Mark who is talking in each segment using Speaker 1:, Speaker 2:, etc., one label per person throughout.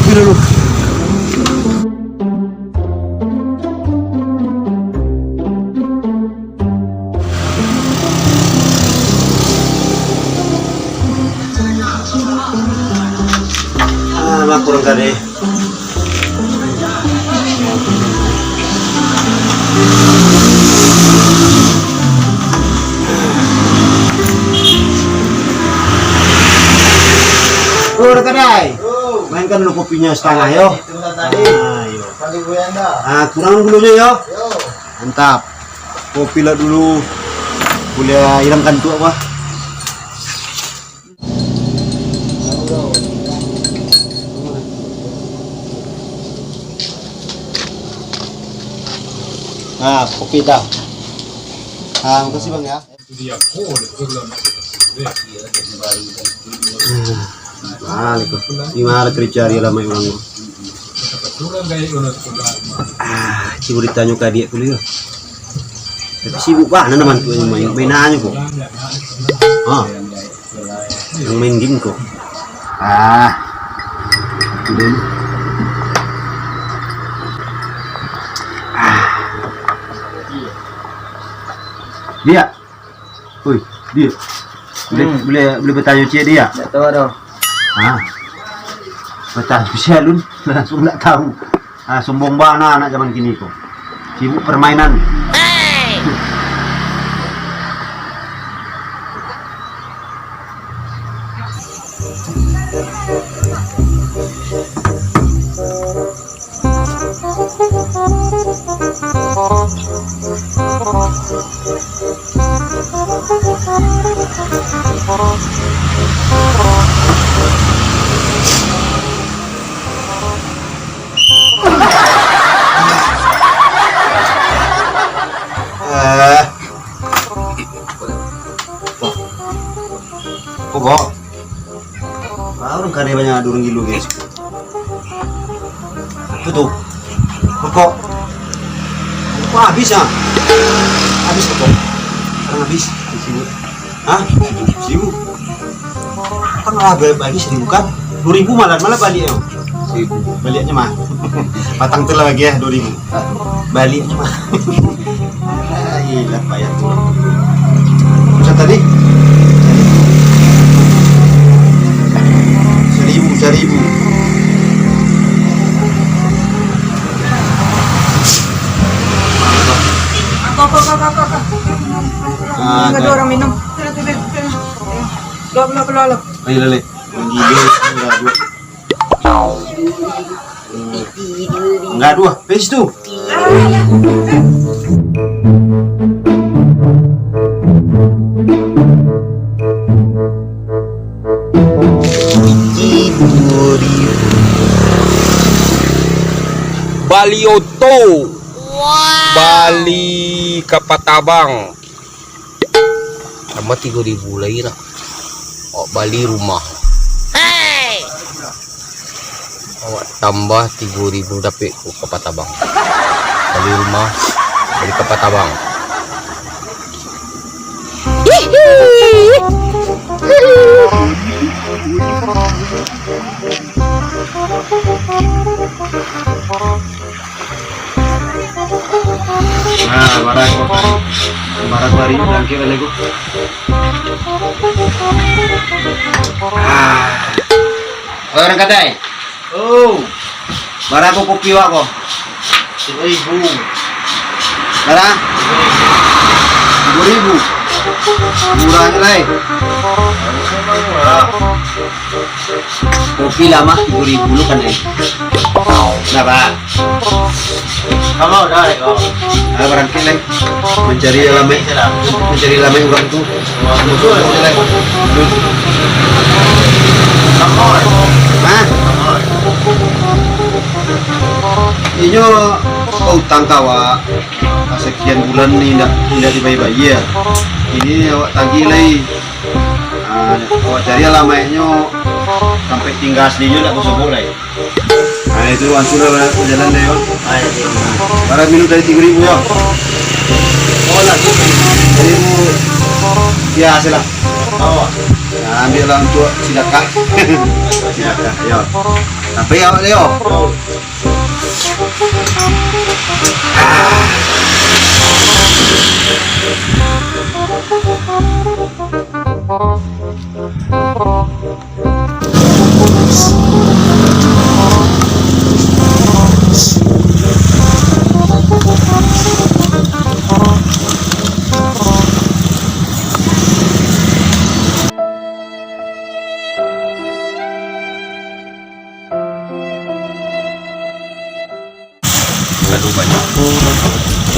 Speaker 1: kopi dulu. Kurang tadi. Udah kedai. Mainkan dulu kopinya setengah yo. Ayo. Kurang dulunya yo. Mantap. Kopi lah dulu. Boleh hilangkan tuh apa? Kopi dah. Makasih bang ya. Gimana kerja dia lama orang. Cibu ditanya ke dia kuliah. Tapi sibuk banget teman tuh yang main aja kok. Yang main game kok. Dia, dia, boleh bertanya cia dia?
Speaker 2: Tidak tahu dong.
Speaker 1: Bertanya cia lu, langsung nggak tahu. Sombong banget anak zaman kini kok. Sibuk permainan. Kok orang karya banyak durung gilu guys. Tuh kok habis ya? Habis kok? Sekarang habis sibuk. Sibuk. Kan bagi 1.000 kan? 2.000 malah balik ya. 1.000 baliknya mah. Patang telah lagi ya 2.000. Baliknya mah. Gila payah tuh. Bisa tadi? 1.000.
Speaker 2: Nggak ada orang minum. Lo.
Speaker 1: Ayo lele. Enggak dua. Pes tuh.
Speaker 3: Bali Oto, Bali Kapatabang, tambah 3.000 lagi nak. Bali rumah. Awak tambah 3.000 dapat ke Kapatabang. Bali rumah, Bali Kapatabang.
Speaker 1: Barang hari ini dan kira lego. Orang kadai. Barang aku kopi wak kok. 1.000. Barang 3.000. Murahnya lah. Kopi lama 3.000 lu kan nih. Kenapa?
Speaker 2: Kamu udah kok.
Speaker 1: Barang kileng mencari lamai orang tu. Inyo utang kawa sekian bulan ni tidak dibayar ya. Ini awak tagih lagi. Awak cari lamainya sampai tinggal aslinya tak bisa boleh. Itu ansur jalan deh yo. Para minum dari 3.000 ya. Lagi 3.000 biasa lah. Ambil lah untuk sidakah. Sidakah, ya. Tapi awak Leo.
Speaker 3: Aduh banyak.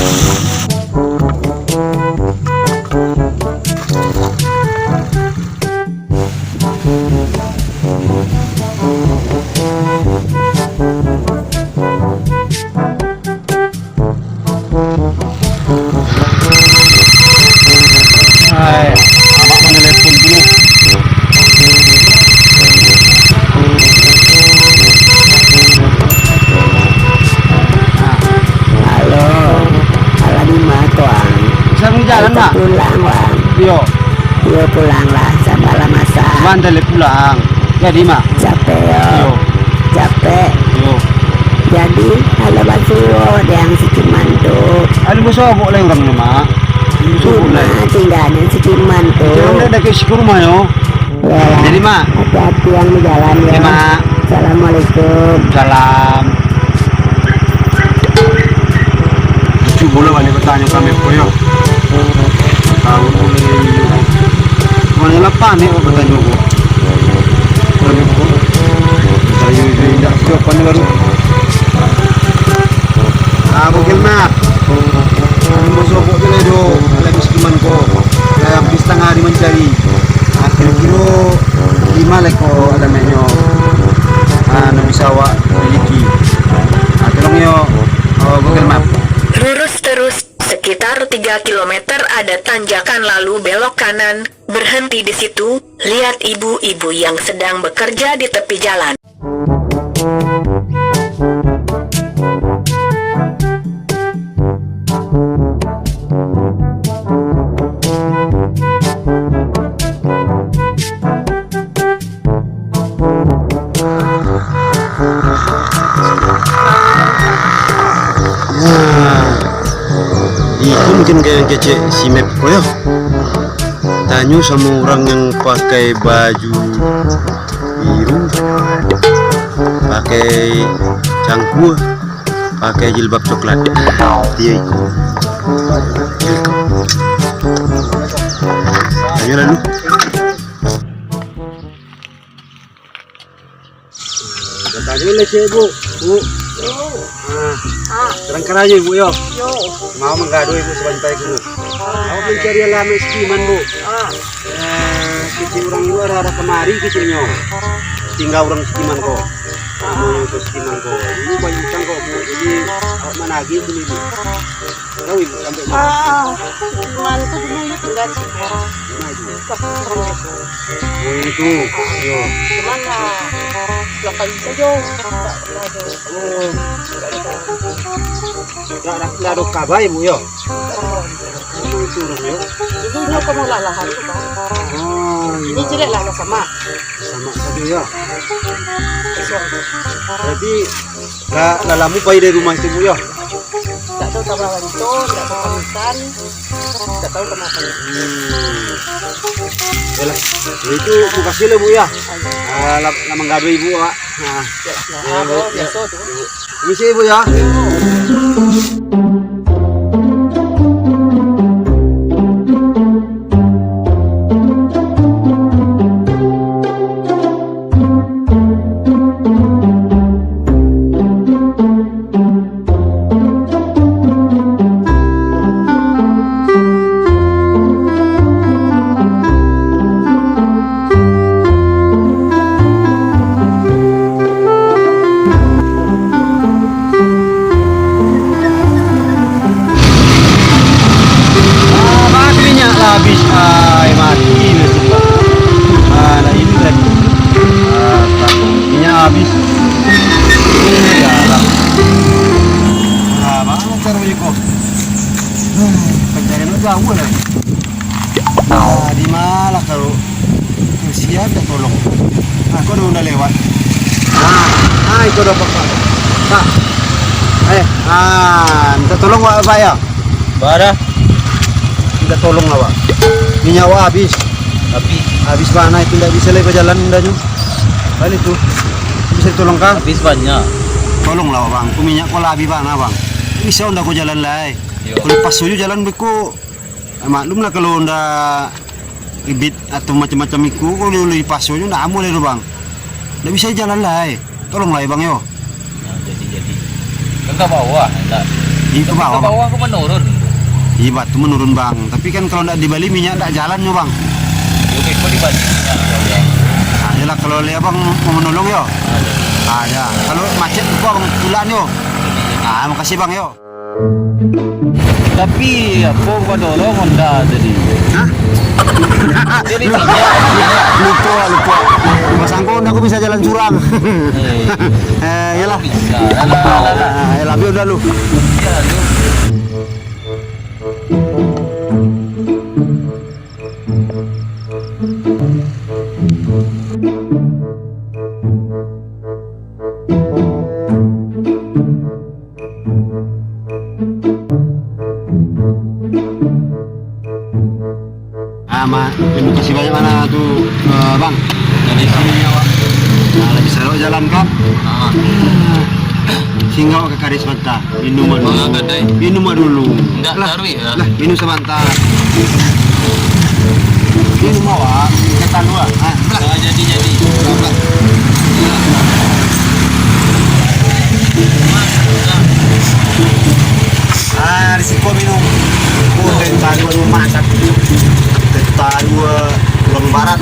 Speaker 1: Hai, amak menelepon dulu.
Speaker 4: Halo, halo di mana tuan?
Speaker 1: Sekarang jalan mak.
Speaker 4: Pulang wan,
Speaker 1: Yo,
Speaker 4: yo pulanglah sampai masa.
Speaker 1: mandale pulang. Jadi mak.
Speaker 4: Capek yo,
Speaker 1: Yo,
Speaker 4: capek.
Speaker 1: yo.
Speaker 4: Jadi halo basuo yang si Cimanto.
Speaker 1: Ada musuh boleh orang ni mak. Musuh boleh.
Speaker 4: Cuma tinggalnya si Cimanto.
Speaker 1: Jangan ada dekat si rumah yo.
Speaker 4: Ya,
Speaker 1: Jadi mak.
Speaker 4: hati-hati yang di jalan ya.
Speaker 1: Jadi mak.
Speaker 4: Assalamualaikum.
Speaker 1: Salam. Lucu bola balik bertanya kami koyo. Tahu boleh. Mana lapan ni bertanya ko. Kami ko. Saya tidak siapa ni baru. Bukil mak. Ano mo sobok nila do. Alam iskiman ko. Kaya habis tengah hari mencari. Kira-kira 5 lek ko alam nyo. Ano bisa awak miliki. Tolong yo. Google Map.
Speaker 5: Lurus terus, sekitar 3 km ada tanjakan lalu belok kanan, berhenti di situ, lihat ibu-ibu yang sedang bekerja di tepi jalan.
Speaker 1: Itu mungkin kayak kece si map ko ya. Tanya sama orang yang pakai baju biru, pakai cangkul, pakai jilbab coklat. Dia ikut. Tanya lalu. Tanya lah cik bu. Terang kerja ibu yo. Mau menggadu ibu sebantai ku. Mau mencari alamat istiman bu. Kecil orang luar ada kemari kecilnya. Tinggal orang istiman ko. Mau itu istiman ko. Ini banyak utang kok bu. Jadi mana lagi bu ibu? Tahu ibu sampai mana?
Speaker 2: Mantu dulu tinggal sih.
Speaker 1: Oh itu. Yo.
Speaker 2: Kemana? Lokal saja.
Speaker 1: Oh. Tidak ada kabar ibu yo. Oh itu orang yo.
Speaker 2: Dulu kamu lalahan tu kan.
Speaker 1: Oh
Speaker 2: Ini jelek lah sama.
Speaker 1: sama saja ya. Berarti lah lama bayi dari rumah itu bu ya.
Speaker 2: Tak tahu kabar itu, tak tahu pamitan, tak tahu kenapa.
Speaker 1: Yalah, itu makasih lah bu ya. Lama ngadu ibu pak. Nah,
Speaker 2: Ya, biasa tu.
Speaker 1: misi ibu ya. itu udah Pak. Minta tolong Pak ya.
Speaker 3: Bara,
Speaker 1: Minta tolong lah Pak. Minyak Wak habis.
Speaker 3: tapi
Speaker 1: Habis mana itu tidak bisa lagi jalan indahnya. Balik tuh. Bisa ditolong Kang?
Speaker 3: habis banyak.
Speaker 1: Tolonglah Bang. Ku minyak ko habis mana Bang? Bisa ndak ko jalan lai.
Speaker 3: Yo.
Speaker 1: Kalau pas suju jalan beku. Maklum lah kalau ndak ribet atau macam-macam iku kalau lu pas suju ndak amu le Bang. Ndak bisa jalan lai. Tolonglah ya Bang yo.
Speaker 3: Nah, jadi. Kan ke bawah, enggak.
Speaker 1: Di ke
Speaker 3: Ke
Speaker 1: bawah. Bang.
Speaker 3: bawah aku menurun.
Speaker 1: Iya batu menurun Bang. Tapi kan kalau ndak di Bali minyak ndak jalan yo Bang.
Speaker 3: Oke, kok dibandingnya ya.
Speaker 1: Nah, yalah kalau lihat Bang mau menolong yo. Ada. Kalau macet gua Bang pulang yo. Ah, makasih Bang yo.
Speaker 3: Tapi apa gua dorong Honda tadi.
Speaker 1: Hah?
Speaker 3: Jadi minyak.
Speaker 1: Lupa. Mas Angko aku bisa jalan curang. Yalah.
Speaker 3: Bisa. Alah.
Speaker 1: Yalah biar udah lu.
Speaker 3: Ya, lu.
Speaker 1: Terima kasih banyak mana tuh Bang.
Speaker 3: Jadi
Speaker 1: Sini ya Pak. Nah, lagi seru jalan kan? Singgah ke karis mata. Minum dulu.
Speaker 3: Oh, gadai.
Speaker 1: Minum dulu.
Speaker 3: Nggak taruh ya?
Speaker 1: Lah, minum sebentar. Minum awak, kita dua.
Speaker 3: Nggak jadi.
Speaker 1: Risiko minum. Tenta dua masak. Tenta dua pulang barat.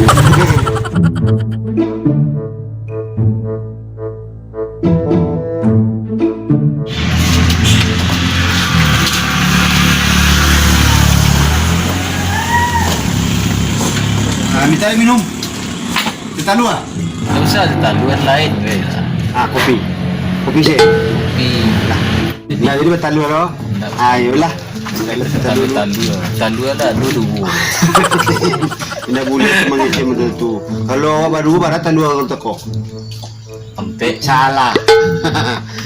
Speaker 1: Minta minum. Tenta dua.
Speaker 3: Nggak usah taluan lain, guys.
Speaker 1: Kopi. Kopi sih.
Speaker 3: Tapi
Speaker 1: Nah, jadi betul loh. Ayolah.
Speaker 3: talu lah dulu.
Speaker 1: Tidak boleh mengisi betul tu. Kalau baru barat talu kalau teko.
Speaker 3: Sampai
Speaker 1: Salah.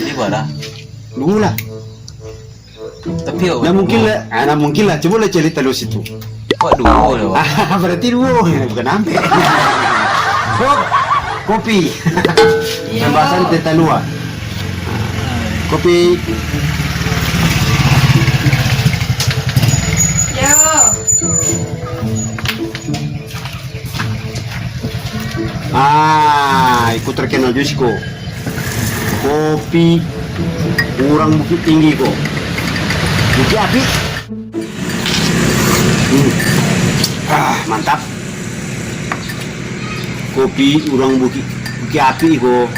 Speaker 3: jadi bara.
Speaker 1: Dulu lah.
Speaker 3: Tapi
Speaker 1: Nah mungkin lah. Nah mungkin lah. Coba lah cari talu situ.
Speaker 3: kok dulu loh.
Speaker 1: Berarti dua. Bukan ampe. Kopi. Pembahasan tentang luar. Kopi. Ikut terkenal Jusko. Kopi orang Bukit Tinggi kok. Bukit api. Mantap. Kopi orang Bukit api kok.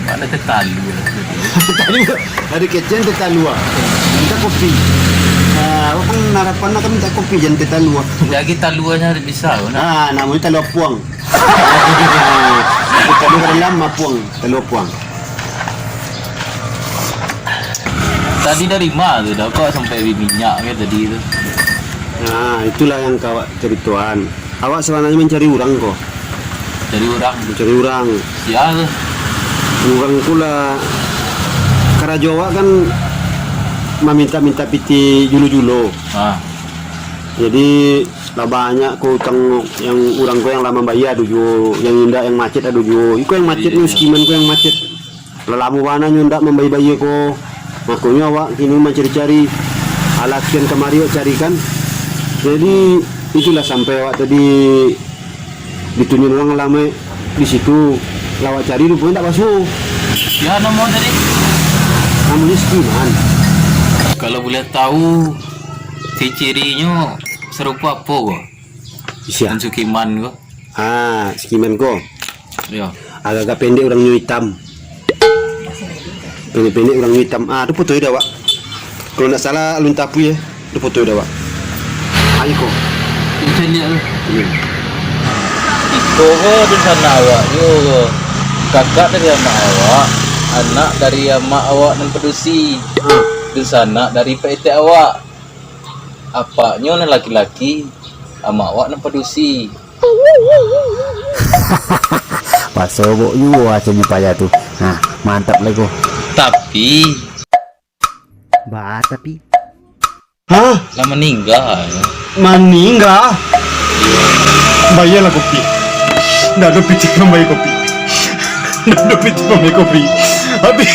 Speaker 3: Mana tetalu lah.
Speaker 1: Tadi dari kecil tetalua. Kita kopi. Kan harapannya kan minta kopi jangan tetalua.
Speaker 3: Lagi taluannya bisa kan?
Speaker 1: Namanya talua puang. Talua kan lama puang, talua puang.
Speaker 3: Tadi dari mana tuh? Dah kok sampai minyak kayak tadi itu.
Speaker 1: Nah, itulah yang kau cerituan. Awak sebenarnya mencari orang kok.
Speaker 3: Dari orang.
Speaker 1: Mencari orang.
Speaker 3: Ya tuh.
Speaker 1: Orang pula karena Jawa kan meminta-minta piti julu-julu. Jadi lah banyak ko utang yang orang ko yang lama bayar duju, yang indah yang macet ada duju. Iko yang macet nih skiman ko yang macet. Lelamu mana nyundak membayi-bayi ko. Makanya awak kini mencari-cari alat yang kemari carikan. Jadi itulah sampai awak tadi ditunjuk orang lama di situ. Lawak cari rupanya tak masuk.
Speaker 3: Ya nomor tadi.
Speaker 1: Namanya skiman.
Speaker 3: Kalau boleh tahu cirinya serupa apa kok?
Speaker 1: Bisa.
Speaker 3: Sukiman kok.
Speaker 1: Skiman ko.
Speaker 3: Ya.
Speaker 1: Agak-agak pendek orangnya hitam. Pendek-pendek orangnya hitam. Itu foto dah, Wak. Kalau nak salah alun tapu ya. Itu foto dah, Wak. Ayo kok.
Speaker 3: Kita lihat tu. Itu kok di sana awak yo. Kakak dari amak awak, anak dari amak awak dan pedusi. Di sana dari PT awak. Apanya nan laki-laki, amak awak dan pedusi.
Speaker 4: Pasobok juga cerita tu. Nah,
Speaker 6: Mantap lego.
Speaker 3: Tapi
Speaker 6: Tapi
Speaker 1: Hah?
Speaker 3: lah meninggal ya.
Speaker 1: Meninggal? Bayarlah kopi. Nggak ada picik membayar kopi. Nggak ada picik membayar kopi. Habis.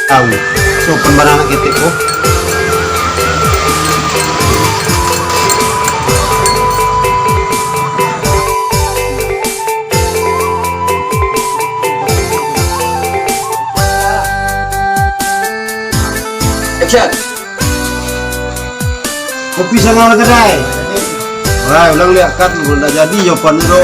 Speaker 1: Tahu. So pembarang kita kok. Action. Kopi sama orang kedai. Wah, ulang lihat kan, udah jadi jawaban itu.